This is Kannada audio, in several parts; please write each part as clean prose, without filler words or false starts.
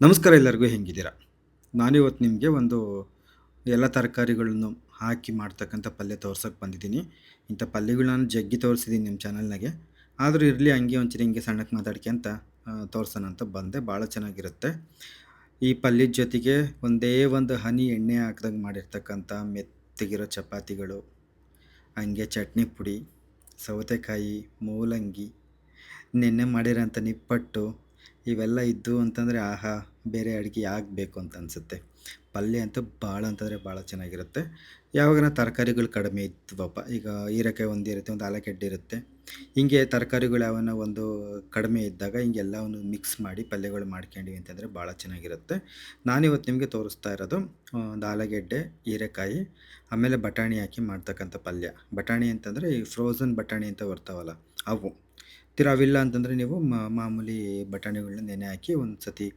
ನಮಸ್ಕಾರ ಎಲ್ಲರಿಗೂ ಹೆಂಗಿದ್ದೀರಾ? ನಾನಿವತ್ತು ನಿಮಗೆ ಒಂದು ಎಲ್ಲ ತರಕಾರಿಗಳನ್ನು ಹಾಕಿ ಮಾಡ್ತಕ್ಕಂಥ ಪಲ್ಯ ತೋರ್ಸಕ್ಕೆ ಬಂದಿದ್ದೀನಿ. ಇಂಥ ಪಲ್ಯಗಳು ನಾನು ಜಗ್ಗಿ ತೋರಿಸಿದ್ದೀನಿ ನಿಮ್ಮ ಚಾನಲ್ನಾಗೆ. ಆದರೂ ಇರಲಿ ಹಂಗೆ ಒಂಚೂರು ಹಿಂಗೆ ಸಣ್ಣಕ್ಕೆ ಮಾತಾಡ್ಕ್ಯಂತ ತೋರ್ಸೋಣ ಅಂತ ಬಂದೆ. ಭಾಳ ಚೆನ್ನಾಗಿರುತ್ತೆ. ಈ ಪಲ್ಯದ ಜೊತೆಗೆ ಒಂದೇ ಒಂದು ಹನಿ ಎಣ್ಣೆ ಹಾಕ್ದಂಗೆ ಮಾಡಿರ್ತಕ್ಕಂಥ ಮೆತ್ತಗಿರೋ ಚಪಾತಿಗಳು, ಹಂಗೆ ಚಟ್ನಿ ಪುಡಿ, ಸೌತೆಕಾಯಿ, ಮೂಲಂಗಿ, ನೆನ್ನೆ ಮಾಡಿರೋಂಥ ನಿಪ್ಪಟ್ಟು ಇವೆಲ್ಲ ಇದ್ದು ಅಂತಂದರೆ ಆಹಾ! ಬೇರೆ ಅಡುಗೆ ಯಾಕೆ ಬೇಕು ಅಂತ ಅನಿಸುತ್ತೆ. ಪಲ್ಯ ಅಂತೂ ಭಾಳ ಅಂತಂದರೆ ಭಾಳ ಚೆನ್ನಾಗಿರುತ್ತೆ. ಯಾವಾಗಾನ ತರಕಾರಿಗಳು ಕಡಿಮೆ ಇದ್ವಪ್ಪ, ಈಗ ಹೀರೆಕಾಯಿ ಒಂದು ಇರುತ್ತೆ, ಒಂದು ಆಲೂಗಡ್ಡೆ ಇರುತ್ತೆ. ಹಿಂಗೆ ತರಕಾರಿಗಳು ಯಾವನ ಒಂದು ಕಡಿಮೆ ಇದ್ದಾಗ ಹಿಂಗೆಲ್ಲವನ್ನು ಮಿಕ್ಸ್ ಮಾಡಿ ಪಲ್ಯಗಳು ಮಾಡ್ಕೊಂಡ್ವಿ ಅಂತಂದರೆ ಭಾಳ ಚೆನ್ನಾಗಿರುತ್ತೆ. ನಾನಿವತ್ತು ನಿಮಗೆ ತೋರಿಸ್ತಾ ಇರೋದು ಒಂದು ಆಲೂಗೆಡ್ಡೆ, ಹೀರೆಕಾಯಿ, ಆಮೇಲೆ ಬಟಾಣಿ ಹಾಕಿ ಮಾಡ್ತಕ್ಕಂಥ ಪಲ್ಯ. ಬಟಾಣಿ ಅಂತಂದರೆ ಈ ಫ್ರೋಝನ್ ಬಟಾಣಿ ಅಂತ ಬರ್ತಾವಲ್ಲ ಅವು. ಅವಿಲ್ಲ ಅಂತಂದರೆ ನೀವು ಮಾಮೂಲಿ ಬಟಾಣಿಗಳನ್ನ ನೆನೆ ಹಾಕಿ ಒಂದು ಸತಿ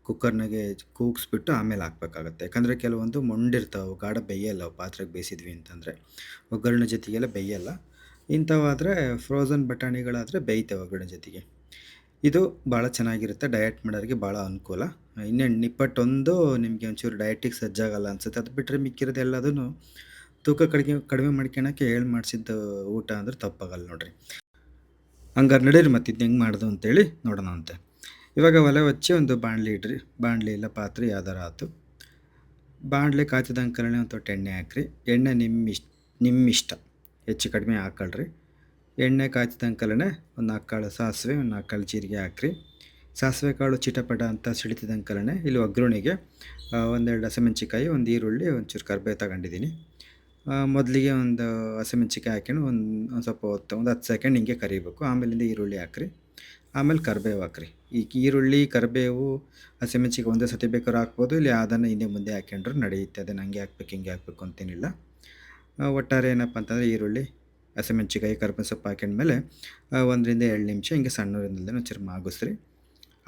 ಕುಕ್ಕರ್ನಾಗೆ ಕೂಗಿಸ್ಬಿಟ್ಟು ಆಮೇಲೆ ಹಾಕ್ಬೇಕಾಗತ್ತೆ. ಯಾಕಂದರೆ ಕೆಲವೊಂದು ಮೊಂಡಿರ್ತಾವೆ, ಗಾಢ ಬೇಯಲ್ಲ ಅವು ಪಾತ್ರೆಗೆ ಬೇಯಿಸಿದ್ವಿ ಅಂತಂದರೆ. ಒಗ್ಗರಣೆ ಜೊತೆಗೆಲ್ಲ ಬೇಯಲ್ಲ. ಇಂಥವಾದರೆ ಫ್ರೋಝನ್ ಬಟಾಣಿಗಳಾದರೆ ಬೇಯ್ತವೆ ಒಗ್ಗರಣೆ ಜೊತೆಗೆ. ಇದು ಭಾಳ ಚೆನ್ನಾಗಿರುತ್ತೆ, ಡಯಟ್ ಮಾಡೋರಿಗೆ ಭಾಳ ಅನುಕೂಲ. ಇನ್ನೇನು ನಿಪ್ಪಟ್ಟೊಂದು ನಿಮಗೆ ಒಂಚೂರು ಡಯಟಿಗೆ ಸಜ್ಜಾಗಲ್ಲ ಅನ್ಸುತ್ತೆ. ಅದು ಬಿಟ್ಟರೆ ಮಿಕ್ಕಿರೋದೆಲ್ಲದೂ ತೂಕ ಕಡಿಮೆ ಮಾಡ್ಕೊಳಕ್ಕೆ ಹೇಳಿ ಮಾಡಿಸಿದ್ದು ಊಟ ಅಂದ್ರೆ ತಪ್ಪಾಗಲ್ಲ ನೋಡಿರಿ. ಹಂಗಾರೆ ನಡೀರಿ ಮತ್ತೆ ಇದು ಹೆಂಗೆ ಮಾಡೋದು ಅಂತೇಳಿ ನೋಡೋಣ ಅಂತೆ. ಇವಾಗ ಒಲೆ ಹಚ್ಚಿ ಒಂದು ಬಾಣಲಿ ಇಡ್ರಿ. ಬಾಣಲಿ ಇಲ್ಲ ಪಾತ್ರೆ ಯಾವ್ದಾರ ಆಯ್ತು. ಬಾಣಲೆ ಕಾಯ್ತಿದ್ದಂಗೆ ಒಂದು ತೊಟ್ಟು ಎಣ್ಣೆ ಹಾಕ್ರಿ. ಎಣ್ಣೆ ನಿಮ್ಮಿಷ್ಟ ಹೆಚ್ಚು ಕಡಿಮೆ ಹಾಕೊಳ್ರಿ. ಎಣ್ಣೆ ಕಾಯ್ತಿದ್ದಂಗೆ ಒಂದು 4 ಕಾಳು ಸಾಸಿವೆ, ಒಂದು 4 ಕಾಳು ಜೀರಿಗೆ ಹಾಕ್ರಿ. ಸಾಸಿವೆ ಕಾಳು ಚಿಟಪಟ ಅಂತ ಸಿಡಿತಿದ್ದಂಗೆ ಇಲ್ಲಿ ಒಗ್ಗರಣೆಗೆ ಒಂದೆರಡು ಹಸಿಮೆಣ್ಸಿಕಾಯಿ, ಒಂದು ಈರುಳ್ಳಿ, ಒಂಚೂರು ಕರಿಬೇವು ತಗೊಂಡಿದ್ದೀನಿ. ಮೊದಲಿಗೆ ಒಂದು ಹಸಿಮೆಣ್ಸಿಕಾಯಿ ಹಾಕ್ಕೊಂಡು ಒಂದು ಸ್ವಲ್ಪ ಹೊತ್ತು ಒಂದು 10 ಸೆಕೆಂಡ್ ಹಿಂಗೆ ಕರಿಬೇಕು. ಆಮೇಲಿಂದ ಈರುಳ್ಳಿ ಹಾಕ್ರಿ. ಆಮೇಲೆ ಕರಿಬೇವು ಹಾಕ್ರಿ. ಈ ಈರುಳ್ಳಿ, ಕರಿಬೇವು, ಹಸಿಮೆಣ್ಸಿಕಾಯಿ ಒಂದೇ ಸತಿ ಬೇಕಾದ್ರೂ ಹಾಕ್ಬೋದು. ಇಲ್ಲಿ ಅದನ್ನು ಹಿಂದೆ ಮುಂದೆ ಹಾಕ್ಕೊಂಡ್ರು ನಡೆಯುತ್ತೆ. ಅದನ್ನು ಹಂಗೆ ಹಾಕ್ಬೇಕು ಹಿಂಗೆ ಹಾಕ್ಬೇಕು ಅಂತೇನಿಲ್ಲ. ಒಟ್ಟಾರೆ ಏನಪ್ಪ ಅಂತಂದರೆ ಈರುಳ್ಳಿ, ಹಸಿಮೆಣ್ಸಿಕಾಯಿ, ಕರಿಬೇವು ಸೊಪ್ಪು ಹಾಕ್ಕೊಂಡ್ಮೇಲೆ 1 ರಿಂದ 2 ನಿಮಿಷ ಹಿಂಗೆ ಸಣ್ಣ ಉರಿನಲ್ಲೇ ಒಂಚೂರು ಮಾಗಿಸ್ರಿ.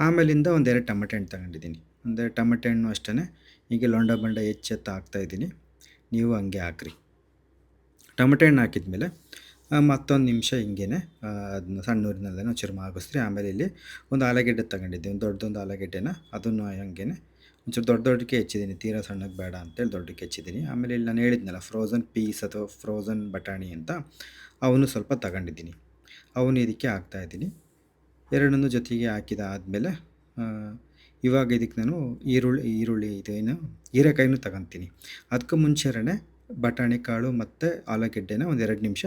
ಆಮೇಲಿಂದ ಒಂದೆರಡು ಟೊಮೆಟೊ ಹಣ್ಣು ತಗೊಂಡಿದ್ದೀನಿ. ಒಂದೆರಡು ಟೊಮೆಟೊ ಹಣ್ಣು ಅಷ್ಟೇ ಹೀಗೆ ಲೊಂಡ ಬಂಡ ಹೆಚ್ಚೆತ್ತು ಹಾಕ್ತಾಯಿದ್ದೀನಿ. ನೀವು ಹಂಗೆ ಹಾಕ್ರಿ. ಟೊಮೆಟೊ ಹಣ್ಣು ಹಾಕಿದ್ಮೇಲೆ ಮತ್ತೊಂದು ನಿಮಿಷ ಹಿಂಗೇ ಅದನ್ನ ಸಣ್ಣ ಊರಿನಲ್ಲೇ ಒಂಚೂರು ಮಾಗಿಸ್ರಿ. ಆಮೇಲೆ ಇಲ್ಲಿ ಒಂದು ಆಲೂಗೆಡ್ಡೆ ತಗೊಂಡಿದ್ದೆ, ಒಂದು ದೊಡ್ಡದೊಂದು ಆಲೂಗೆಡ್ಡೆನ ಅದನ್ನು ಹಂಗೇ ಒಂಚೂರು ದೊಡ್ಡಕ್ಕೆ ಹೆಚ್ಚಿದ್ದೀನಿ, ತೀರಾ ಸಣ್ಣಗೆ ಬೇಡ ಅಂತೇಳಿ ದೊಡ್ಡಕ್ಕೆ ಹೆಚ್ಚಿದ್ದೀನಿ. ಆಮೇಲೆ ಇಲ್ಲಿ ನಾನು ಹೇಳಿದ್ನಲ್ಲ ಫ್ರೋಝನ್ ಪೀಸ್ ಅಥವಾ ಫ್ರೋಝನ್ ಬಟಾಣಿ ಅಂತ, ಅವನು ಸ್ವಲ್ಪ ತಗೊಂಡಿದ್ದೀನಿ. ಅವನು ಇದಕ್ಕೆ ಹಾಕ್ತಾಯಿದ್ದೀನಿ. ಎರಡನ್ನೂ ಜೊತೆಗೆ ಹಾಕಿದಾದಮೇಲೆ ಇವಾಗ ಇದಕ್ಕೆ ನಾನು ಈರುಳ್ಳಿ ಇದೇನು ಹೀರೆಕಾಯಿನೂ ತಗೊತೀನಿ. ಅದಕ್ಕೂ ಮುಂಚೆನೇ ಬಟಾಣಿ ಕಾಳು ಮತ್ತು ಆಲೂಗೆಡ್ಡೆನ ಒಂದು 2 ನಿಮಿಷ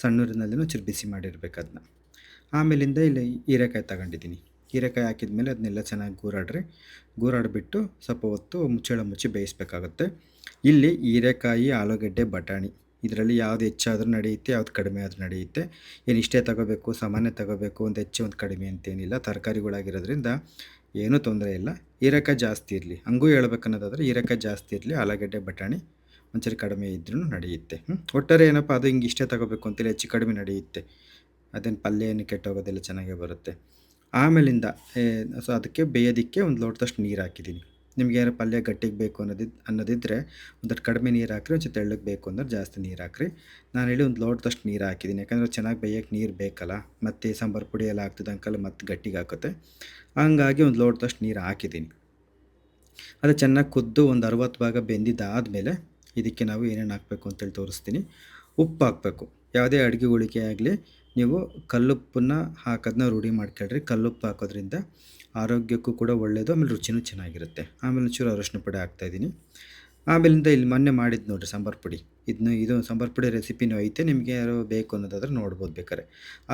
ಸಣ್ಣೂರಿನಲ್ಲೇ ಒಂಚೂರು ಬಿಸಿ ಮಾಡಿರ್ಬೇಕು ಅದನ್ನ. ಆಮೇಲಿಂದ ಇಲ್ಲಿ ಹೀರೆಕಾಯಿ ತಗೊಂಡಿದ್ದೀನಿ. ಹೀರೆಕಾಯಿ ಹಾಕಿದ್ಮೇಲೆ ಅದನ್ನೆಲ್ಲ ಚೆನ್ನಾಗಿ ಗೂರಾಡಿಬಿಟ್ಟು ಸ್ವಲ್ಪ ಹೊತ್ತು ಮುಚ್ಚಿ ಬೇಯಿಸ್ಬೇಕಾಗುತ್ತೆ. ಇಲ್ಲಿ ಹೀರೆಕಾಯಿ, ಆಲೂಗೆಡ್ಡೆ, ಬಟಾಣಿ ಇದರಲ್ಲಿ ಯಾವ್ದು ಹೆಚ್ಚಾದರೂ ನಡೆಯುತ್ತೆ, ಯಾವ್ದು ಕಡಿಮೆ ಆದರೂ ನಡೆಯುತ್ತೆ. ಏನು ಇಷ್ಟೇ ತಗೋಬೇಕು, ಸಾಮಾನ್ಯ ತಗೋಬೇಕು, ಒಂದು ಹೆಚ್ಚು ಒಂದು ಕಡಿಮೆ ಅಂತೇನಿಲ್ಲ. ತರಕಾರಿಗಳಾಗಿರೋದ್ರಿಂದ ಏನೂ ತೊಂದರೆ ಇಲ್ಲ. ಹೀರೆಕಾಯಿ ಜಾಸ್ತಿ ಇರಲಿ, ಹಂಗೂ ಹೇಳ್ಬೇಕನ್ನೋದಾದರೆ ಹೀರೆಕಾಯಿ ಜಾಸ್ತಿ ಇರಲಿ, ಆಲೂಗೆಡ್ಡೆ, ಬಟಾಣಿ ಒಂಚೂರು ಕಡಿಮೆ ಇದ್ರೂ ನಡೆಯುತ್ತೆ. ಒಟ್ಟಾರೆ ಏನಪ್ಪ ಅದು ಹಿಂಗೆ ಇಷ್ಟೇ ತಗೋಬೇಕು ಅಂತೇಳಿ ಹೆಚ್ಚು ಕಡಿಮೆ ನಡೆಯುತ್ತೆ. ಅದೇನು ಪಲ್ಯ ಏನು ಕೆಟ್ಟೋಗೋದೆಲ್ಲ ಚೆನ್ನಾಗೇ ಬರುತ್ತೆ. ಆಮೇಲಿಂದ ಸೊ ಅದಕ್ಕೆ ಬೇಯೋದಕ್ಕೆ ಒಂದು ಲೋಟದಷ್ಟು ನೀರು ಹಾಕಿದ್ದೀನಿ. ನಿಮ್ಗೆ ಏನಾರು ಪಲ್ಯ ಗಟ್ಟಿಗೆ ಬೇಕು ಅನ್ನೋದಿದ್ದರೆ ಒಂದಷ್ಟು ಕಡಿಮೆ ನೀರು ಹಾಕ್ರಿ, ಒಂಚೂರು ತೆಳ್ಳಗೆ ಬೇಕು ಅಂದ್ರೆ ಜಾಸ್ತಿ ನೀರು ಹಾಕ್ರಿ. ನಾನು ಹೇಳಿ ಒಂದು ಲೋಟದಷ್ಟು ನೀರು ಹಾಕಿದ್ದೀನಿ. ಯಾಕಂದರೆ ಚೆನ್ನಾಗಿ ಬೇಯೋಕ್ಕೆ ನೀರು ಬೇಕಲ್ಲ, ಮತ್ತು ಸಾಂಬಾರು ಪುಡಿ ಎಲ್ಲ ಹಾಕ್ತಿದ್ದಂಕಲ್ಲ ಮತ್ತೆ ಗಟ್ಟಿಗೆ ಹಾಕುತ್ತೆ. ಹಂಗಾಗಿ ಒಂದು ಲೋಟದಷ್ಟು ನೀರು ಹಾಕಿದ್ದೀನಿ. ಅದು ಚೆನ್ನಾಗಿ ಕುದ್ದು ಒಂದು 60 ಭಾಗ ಬೆಂದಿದ್ದಾದಮೇಲೆ ಇದಕ್ಕೆ ನಾವು ಏನೇನು ಹಾಕಬೇಕು ಅಂತೇಳಿ ತೋರಿಸ್ತೀನಿ. ಉಪ್ಪು ಹಾಕಬೇಕು. ಯಾವುದೇ ಅಡುಗೆಗಳಿಗೆ ಆಗಲಿ ನೀವು ಕಲ್ಲುಪ್ಪನ್ನು ಹಾಕೋದನ್ನ ರೂಢಿ ಮಾಡ್ಕೊಳ್ರಿ. ಕಲ್ಲುಪ್ಪು ಹಾಕೋದ್ರಿಂದ ಆರೋಗ್ಯಕ್ಕೂ ಕೂಡ ಒಳ್ಳೆಯದು, ಆಮೇಲೆ ರುಚಿನೂ ಚೆನ್ನಾಗಿರುತ್ತೆ. ಆಮೇಲೆ ಒಂಚೂರು ಅರಶಿನ ಪುಡಿ ಹಾಕ್ತಾಯಿದ್ದೀನಿ. ಆಮೇಲಿಂದ ಇಲ್ಲಿ ಮೊನ್ನೆ ಮಾಡಿದ್ದು ನೋಡಿರಿ ಸಾಂಬಾರು ಪುಡಿ, ಇದು ಸಾಂಬಾರು ಪುಡಿ ರೆಸಿಪಿನೂ ಐತೆ, ನಿಮಗೆ ಯಾರು ಬೇಕು ಅನ್ನೋದಾದ್ರೆ ನೋಡ್ಬೋದು ಬೇಕಾದ್ರೆ.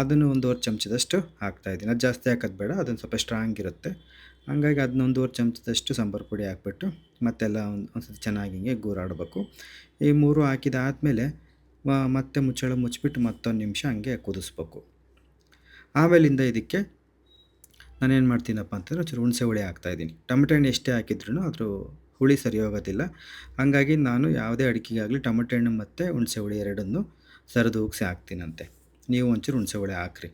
ಅದನ್ನು 1/2 ಚಮಚದಷ್ಟು ಹಾಕ್ತಾಯಿದ್ದೀನಿ. ಅದು ಜಾಸ್ತಿ ಹಾಕೋದು ಬೇಡ, ಅದೊಂದು ಸ್ವಲ್ಪ ಸ್ಟ್ರಾಂಗ್ ಇರುತ್ತೆ. ಹಂಗಾಗಿ ಅದನ್ನ 1/2 ಚಮಚದಷ್ಟು ಸಾಂಬಾರು ಪುಡಿ ಹಾಕ್ಬಿಟ್ಟು ಮತ್ತೆಲ್ಲ ಒಂದು ಸತಿ ಚೆನ್ನಾಗಿ ಹಿಂಗೆ ಗೂರಾಡಬೇಕು. ಈ 3 ಹಾಕಿದಾದಮೇಲೆ ಮತ್ತೆ ಮುಚ್ಚಿಬಿಟ್ಟು ಮತ್ತೊಂದು ನಿಮಿಷ ಹಂಗೆ ಕುದಿಸ್ಬೇಕು. ಆಮೇಲಿಂದ ಇದಕ್ಕೆ ನಾನೇನು ಮಾಡ್ತೀನಪ್ಪ ಅಂತಂದರೆ ಒಂಚೂರು ಹುಣಸೆ ಹುಳಿ ಹಾಕ್ತಾಯಿದ್ದೀನಿ. ಟೊಮೆಟೊ ಹಣ್ಣು ಎಷ್ಟೇ ಹಾಕಿದ್ರೂ ಅದ್ರ ಹುಳಿ ಸರಿ ಹೋಗೋದಿಲ್ಲ. ಹಾಗಾಗಿ ನಾನು ಯಾವುದೇ ಅಡುಗೆಗಾಗಲಿ ಟೊಮೆಟೊ ಹಣ್ಣು ಮತ್ತು ಹುಣಸೆ ಹುಳಿ ಎರಡನ್ನೂ ಸರಿದೂಗಿಸಿ ಹಾಕ್ತೀನಂತೆ. ನೀವು ಒಂಚೂರು ಹುಣಸೆ ಹುಳಿ ಹಾಕ್ರಿ.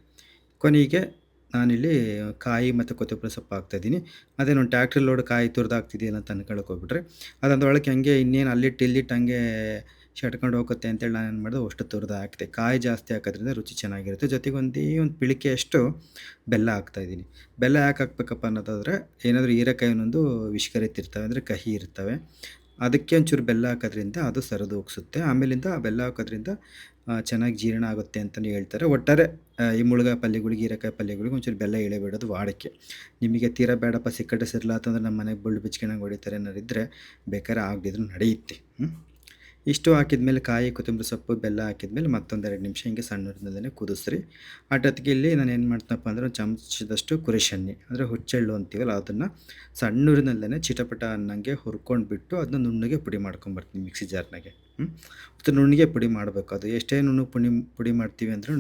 ಕೊನೆಗೆ ನಾನಿಲ್ಲಿ ಕಾಯಿ ಮತ್ತು ಕೊತ್ತಂಬರಿ ಸೊಪ್ಪು ಹಾಕ್ತಾಯಿದ್ದೀನಿ. ಅದೇನು ಒಂದು ಟ್ಯಾಕ್ಟ್ರಿ ಲೋಡ್ ಕಾಯಿ ತುರಿದು ಹಾಕ್ತಿದ್ದೀನಂತ ಅನ್ಕೊಳಕ್ಕೆ ಹೋಗ್ಬಿಟ್ರೆ, ಅದೊಳಗೆ ಹಂಗೆ ಇನ್ನೇನು ಅಲ್ಲಿಟ್ಟು ಇಲ್ಲಿಟ್ಟು ಹಂಗೆ ಶಟ್ಕೊಂಡು ಹೋಗುತ್ತೆ ಅಂತೇಳಿ ನಾನೇನು ಮಾಡಿದೆ ಅಷ್ಟು ತುರಿದು ಹಾಕಿದೆ. ಕಾಯಿ ಜಾಸ್ತಿ ಹಾಕೋದ್ರಿಂದ ರುಚಿ ಚೆನ್ನಾಗಿರುತ್ತೆ. ಜೊತೆಗೆ ಒಂದೇ ಒಂದು ಪಿಳಿಕೆಯಷ್ಟು ಬೆಲ್ಲ ಹಾಕ್ತಾಯಿದ್ದೀನಿ. ಬೆಲ್ಲ ಯಾಕೆ ಹಾಕ್ಬೇಕಪ್ಪ ಅನ್ನೋದಾದರೆ ಏನಾದರೂ ಹೀರೆಕಾಯಿ ಒಂದೊಂದು ವಿಷಕರಿತಿರ್ತವೆ, ಅಂದರೆ ಕಹಿ ಇರ್ತವೆ. ಅದಕ್ಕೆ ಒಂಚೂರು ಬೆಲ್ಲ ಹಾಕೋದ್ರಿಂದ ಅದು ಸರಿದು ಹೋಗ್ಸುತ್ತೆ. ಆಮೇಲಿಂದ ಬೆಲ್ಲ ಹಾಕೋದ್ರಿಂದ ಚೆನ್ನಾಗಿ ಜೀರ್ಣ ಆಗುತ್ತೆ ಅಂತಲೇ ಹೇಳ್ತಾರೆ. ಒಟ್ಟಾರೆ ಈ ಮುಳುಗಾಯಿ ಪಲ್ಯಗಳಿಗೆ, ಹೀರೆಕಾಯಿ ಪಲ್ಯಗಳಿಗೆ ಒಂಚೂರು ಬೆಲ್ಲ ಎಳೆಬಿಡೋದು ವಾಡಿಕೆ. ನಿಮಗೆ ತೀರಾ ಬೇಡಪ್ಪ ಸಿಕ್ಕಟ್ಟೆ ಸೇರ್ಲಾತಂದ್ರೆ ನಮ್ಮ ಮನೆಗೆ ಬಳ್ಳು ಬಿಚ್ಕೊಂಡಂಗೆ ಹೊಡಿತಾರೆ ಅನ್ನೋರಿದ್ದರೆ ಬೇಕಾದ್ರೆ ಆಗದಿದ್ರೂ ನಡೆಯುತ್ತೆ. ಇಷ್ಟು ಹಾಕಿದ್ಮೇಲೆ ಕಾಯಿ, ಕೊತ್ತಂಬರಿ ಸೊಪ್ಪು, ಬೆಲ್ಲ ಹಾಕಿದ್ಮೇಲೆ ಮತ್ತೊಂದು 2 ನಿಮಿಷ ಹಿಂಗೆ ಸಣ್ಣ ಉರಿನಲ್ಲೇ ಕುದಿಸ್ರಿ. ಅಷ್ಟೊತ್ತಿಗೆ ಇಲ್ಲಿ ನಾನು ಏನು ಮಾಡ್ತೀನಪ್ಪ ಅಂದರೆ ಒಂದು ಚಮಚದಷ್ಟು ಕುರಿಶೆಣ್ಣೆ, ಅಂದರೆ ಹುಚ್ಚೆಳ್ಳು ಅಂತೀವಲ್ಲ ಅದನ್ನು ಸಣ್ಣ ಉರಿನಲ್ಲೇ ಚಿಟಪಟ ಅನ್ನಂಗೆ ಹುರ್ಕೊಂಡು ಬಿಟ್ಟು ಅದನ್ನ ನುಣ್ಣಗೆ ಪುಡಿ ಮಾಡ್ಕೊಂಬರ್ತೀನಿ ಮಿಕ್ಸಿ ಜಾರ್ನಾಗೆ. ಮತ್ತು ನುಣ್ಣಗೆ ಪುಡಿ ಮಾಡಬೇಕು. ಅದು ಎಷ್ಟೇ ನುಣ್ಣಗೆ ಪುಡಿ ಮಾಡ್ತೀವಿ ಅಂದ್ರೂ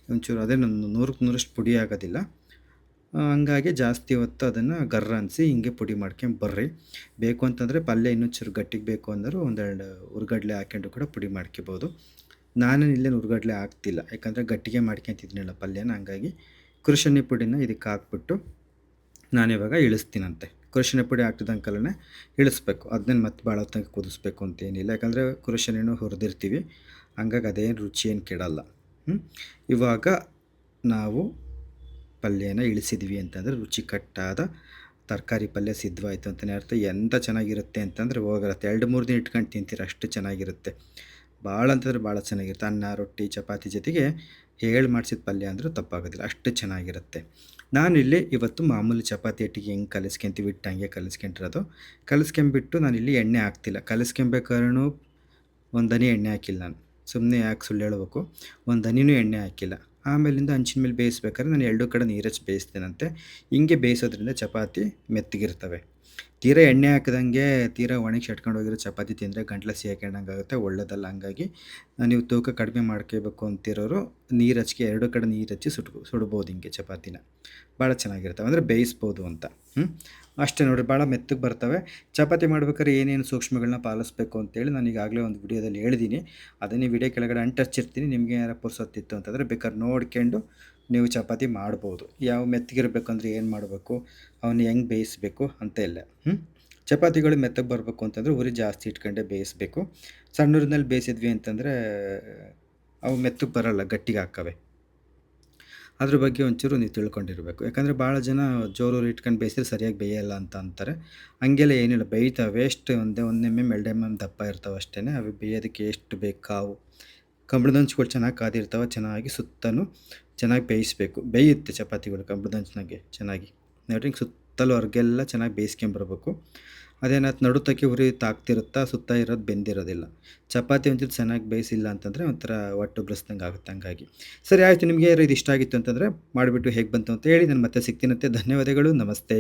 ಒಂಚೂರು ಅದೇ 100ಕ್ಕೆ 100ರಷ್ಟು ಪುಡಿ ಆಗೋದಿಲ್ಲ. ಹಂಗಾಗಿ ಜಾಸ್ತಿ ಹೊತ್ತು ಅದನ್ನು ಗರ್ರ ಅನಿಸಿ ಹಿಂಗೆ ಪುಡಿ ಮಾಡ್ಕೊಂಬರ್ರಿ. ಬೇಕು ಅಂತಂದರೆ ಪಲ್ಯ ಇನ್ನೂ ಚೂರು ಗಟ್ಟಿಗೆ ಬೇಕು ಅಂದರೂ 1-2 ಹುರ್ಗಡ್ಲೆ ಹಾಕ್ಕೊಂಡು ಕೂಡ ಪುಡಿ ಮಾಡ್ಕೊಬೋದು. ನಾನು ಇಲ್ಲೇನು ಹುರ್ಗಡ್ಲೆ ಹಾಕ್ತಿಲ್ಲ, ಯಾಕಂದರೆ ಗಟ್ಟಿಗೆ ಮಾಡ್ಕೊತಿದ್ದೀನಲ್ಲ ಪಲ್ಯನ, ಹಂಗಾಗಿ ಕುರುಶೆಣ್ಣೆ ಪುಡಿನ ಇದಕ್ಕೆ ಹಾಕ್ಬಿಟ್ಟು ನಾನಿವಾಗ ಇಳಿಸ್ತೀನಂತೆ. ಕುರುಶೆಣ್ಣೆ ಪುಡಿ ಹಾಕಿದಂಕಲೇ ಇಳಿಸ್ಬೇಕು. ಅದನ್ನೇನು ಮತ್ತೆ ಭಾಳ ಹೊತ್ತಿಗೆ ಕುದಿಸ್ಬೇಕು ಅಂತೇನಿಲ್ಲ, ಯಾಕಂದರೆ ಕುರುಶೆಣ್ಣೆನೂ ಹುರಿದಿರ್ತೀವಿ, ಹಂಗಾಗಿ ಅದೇನು ರುಚಿ ಏನು ಕೆಡಲ್ಲ. ಇವಾಗ ನಾವು ಪಲ್ಯನ ಇಳಿಸಿದ್ವಿ ಅಂತಂದರೆ ರುಚಿಕಟ್ಟಾದ ತರಕಾರಿ ಪಲ್ಯ ಸಿದ್ಧವಾಯಿತು ಅಂತಲೇ ಅರ್ಥ. ಎಂಥ ಚೆನ್ನಾಗಿರುತ್ತೆ ಅಂತಂದರೆ ಹೋಗತ್ತೆ, 2-3 ದಿನ ಇಟ್ಕೊಂಡು ತಿಂತೀರ, ಅಷ್ಟು ಚೆನ್ನಾಗಿರುತ್ತೆ. ಭಾಳ ಅಂತಂದರೆ ಭಾಳ ಚೆನ್ನಾಗಿರುತ್ತೆ. ಅನ್ನ, ರೊಟ್ಟಿ, ಚಪಾತಿ ಜೊತೆಗೆ ಹೇಳಿ ಮಾಡಿಸಿದ ಪಲ್ಯ ಅಂದರೂ ತಪ್ಪಾಗೋದಿಲ್ಲ, ಅಷ್ಟು ಚೆನ್ನಾಗಿರುತ್ತೆ. ನಾನಿಲ್ಲಿ ಇವತ್ತು ಮಾಮೂಲಿ ಚಪಾತಿ ಹಿಟ್ಟಿಗೆ ಹೆಂಗೆ ಕಲಿಸ್ಕೊಂತೀವಿ ಹಿಟ್ಟು ಹಂಗೆ ಕಲಿಸ್ಕೊಂಡಿರೋದು. ಕಲಿಸ್ಕೊಂಬಿಟ್ಟು ನಾನಿಲ್ಲಿ ಎಣ್ಣೆ ಹಾಕ್ತಿಲ್ಲ. ಕಲಿಸ್ಕೊಂಬೇಕಾದ್ರೂ ಒಂದು ಹನಿ ಎಣ್ಣೆ ಹಾಕಿಲ್ಲ ನಾನು, ಸುಮ್ಮನೆ ಯಾಕೆ ಸುಳ್ಳು ಹೇಳ್ಬೇಕು, ಒಂದು ಹನಿನೂ ಎಣ್ಣೆ ಹಾಕಿಲ್ಲ. ಆಮೇಲಿಂದ ಹಂಚಿನ ಮೇಲೆ ಬೇಯಿಸ್ಬೇಕಾದ್ರೆ ನಾನು 2 ಕಡೆ ನೀರು ಹಚ್ಚಿ ಬೇಯಿಸ್ತೇನಂತೆ. ಹಿಂಗೆ ಬೇಯಿಸೋದ್ರಿಂದ ಚಪಾತಿ ಮೆತ್ತಗಿರ್ತವೆ. ತೀರಾ ಎಣ್ಣೆ ಹಾಕಿದಂಗೆ ತೀರಾ ಒಣಗಿ ಶಟ್ಕೊಂಡು ಹೋಗಿರೋ ಚಪಾತಿ ತಿಂದರೆ ಗಂಟ್ಲು ಸಿಹಾಕೊಂಡಂಗೆ ಆಗುತ್ತೆ, ಒಳ್ಳೆಯದಲ್ಲ. ಹಂಗಾಗಿ ನೀವು ತೂಕ ಕಡಿಮೆ ಮಾಡ್ಕೋಬೇಕು ಅಂತಿರೋರು ನೀರು ಹಚ್ಚಿಗೆ 2 ಕಡೆ ನೀರು ಹಚ್ಚಿ ಸುಡ್ಬೋದು ಹಿಂಗೆ ಚಪಾತಿನ, ಭಾಳ ಚೆನ್ನಾಗಿರ್ತವೆ. ಅಂದರೆ ಬೇಯಿಸ್ಬೋದು ಅಂತ. ಅಷ್ಟೇ ನೋಡಿರಿ, ಭಾಳ ಮೆತ್ತಗೆ ಬರ್ತವೆ. ಚಪಾತಿ ಮಾಡ್ಬೇಕಾದ್ರೆ ಏನೇನು ಸೂಕ್ಷ್ಮಗಳನ್ನ ಪಾಲಿಸ್ಬೇಕು ಅಂತೇಳಿ ನಾನು ಈಗಾಗಲೇ ಒಂದು ವಿಡಿಯೋದಲ್ಲಿ ಹೇಳಿದ್ದೀನಿ. ಅದನ್ನೇ ವಿಡಿಯೋ ಕೆಳಗಡೆ ಅಂಟಿಸಿರ್ತೀನಿ. ನಿಮಗೆ ಏನಾರು ಪುರ್ಸೊತ್ತಿತ್ತು ಅಂತಂದರೆ ಬೇಕಾದ್ರೆ ನೋಡ್ಕೊಂಡು ನೀವು ಚಪಾತಿ ಮಾಡ್ಬೋದು. ಯಾವ ಮೆತ್ತಗಿರ್ಬೇಕು ಅಂದರೆ ಏನು ಮಾಡಬೇಕು, ಅವನ್ನ ಹೆಂಗೆ ಬೇಯಿಸಬೇಕು ಅಂತ ಇಲ್ಲ. ಚಪಾತಿಗಳು ಮೆತ್ತಗೆ ಬರಬೇಕು ಅಂತಂದರೆ ಉರಿ ಜಾಸ್ತಿ ಇಟ್ಕೊಂಡೇ ಬೇಯಿಸಬೇಕು. ಸಣ್ಣ ಉರಿನಲ್ಲಿ ಬೇಯಿಸಿದ್ವಿ ಅಂತಂದರೆ ಅವು ಮೆತ್ತಗೆ ಬರೋಲ್ಲ, ಗಟ್ಟಿಗೆ ಹಾಕವೆ. ಅದ್ರ ಬಗ್ಗೆ ಒಂಚೂರು ನೀವು ತಿಳ್ಕೊಂಡಿರಬೇಕು. ಯಾಕಂದರೆ ಭಾಳ ಜನ ಜೋರು ಇಟ್ಕೊಂಡು ಬೇಯಿಸಿದ್ರೆ ಸರಿಯಾಗಿ ಬೇಯಲ್ಲ ಅಂತ ಅಂತಾರೆ. ಹಂಗೆಲ್ಲ ಏನಿಲ್ಲ, ಬೇಯ್ತಾವೆ. ಎಷ್ಟು ಒಂದು MM 2 MM ದಪ್ಪ ಇರ್ತಾವೆ ಅಷ್ಟೇ. ಅವು ಬೇಯೋದಕ್ಕೆ ಎಷ್ಟು ಬೇಕು ಕಾವು. ಕಂಬಳದ ಹಂಚ್ಗಳು ಚೆನ್ನಾಗಿ ಕಾದಿರ್ತಾವೆ, ಚೆನ್ನಾಗಿ ಸುತ್ತಲೂ ಚೆನ್ನಾಗಿ ಬೇಯಿಸಬೇಕು. ಬೇಯುತ್ತೆ ಚಪಾತಿಗಳು ಕಂಬಳದ ಹಂಚಿನಾಗೆ ಚೆನ್ನಾಗಿ. ನೋಡ್ರಿ, ಸುತ್ತಲೂ ಹೊರಗೆಲ್ಲ ಚೆನ್ನಾಗಿ ಬೇಯಿಸ್ಕೊಂಬರ್ಬೇಕು. ಅದೇನಾಯ್ತು ನಡುತಕ್ಕೆ ಉರಿ ತಾಗ್ತಿರುತ್ತಾ, ಸುತ್ತ ಇರೋದು ಬೆಂದಿರೋದಿಲ್ಲ. ಚಪಾತಿ ಒಂಚೂರು ಚೆನ್ನಾಗಿ ಬೇಯಿಸಿಲ್ಲ ಅಂತಂದರೆ ಒಂಥರ ಹೊಟ್ಟೆ ಉಬ್ರಿಸ್ದಂಗೆ ಆಗುತ್ತೆ. ಹಂಗಾಗಿ ಸರಿ ಆಯಿತು. ನಿಮಗೆ ಇದು ಇಷ್ಟ ಆಗಿತ್ತು ಅಂತಂದರೆ ಮಾಡಿಬಿಟ್ಟು ಹೇಗೆ ಬಂತು ಅಂತ ಹೇಳಿ ನಾನು ಮತ್ತೆ ಸಿಗ್ತೀನಂತೆ. ಧನ್ಯವಾದಗಳು. ನಮಸ್ತೆ.